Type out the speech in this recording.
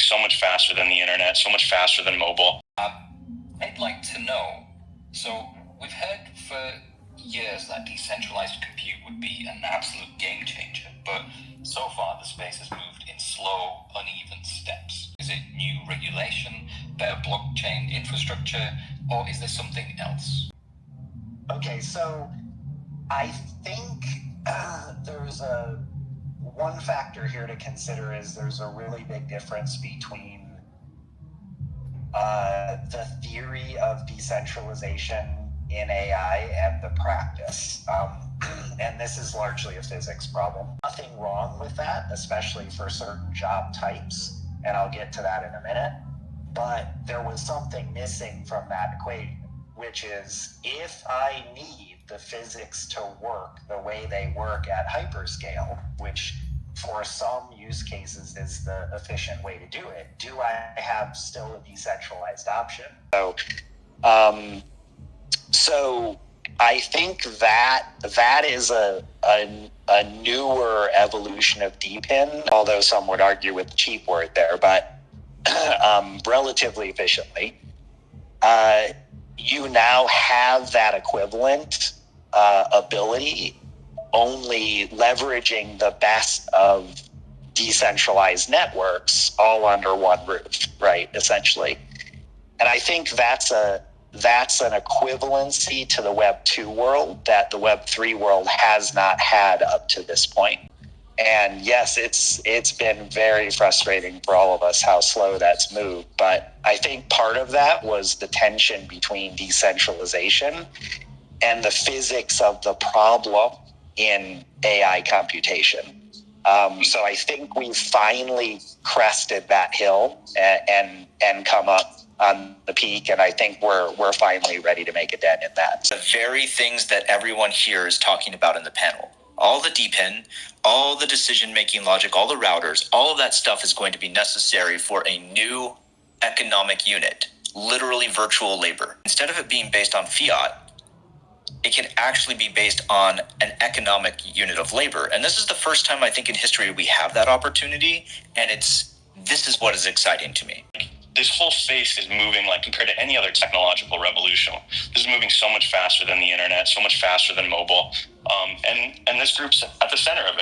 so much faster than the internet, so much faster than mobile. I'd like to know, so we've heard for years that decentralized compute would be an absolute game changer, but so far the space has moved in slow, uneven steps. Is it new regulation, better blockchain infrastructure, or is there something else? Okay, so I think there's one factor here to consider is there's a really big difference between the theory of decentralization in AI and the practice. And this is largely a physics problem. Nothing wrong with that, especially for certain job types, and I'll get to that in a minute. But there was something missing from that equation, which is if I need the physics to work the way they work at hyperscale, which for some use cases is the efficient way to do it, do I have still a decentralized option? So I think that is a newer evolution of DePIN, although some would argue with the cheap word there, but relatively efficiently. You now have that equivalent ability only leveraging the best of decentralized networks all under one roof, right, essentially. And I think that's an equivalency to the Web 2 world that the Web 3 world has not had up to this point. And yes, it's been very frustrating for all of us how slow that's moved. But I think part of that was the tension between decentralization and the physics of the problem in AI computation. So I think we've finally crested that hill and come up on the peak, and I think we're finally ready to make a dent in that. The very things that everyone here is talking about in the panel. All the DePIN, all the decision-making logic, all the routers, all of that stuff is going to be necessary for a new economic unit, literally virtual labor. Instead of it being based on fiat, it can actually be based on an economic unit of labor. And this is the first time I think in history we have that opportunity, and this is what is exciting to me. This whole space is moving, like compared to any other technological revolution, this is moving so much faster than the internet, so much faster than mobile. And this group's at the center of it.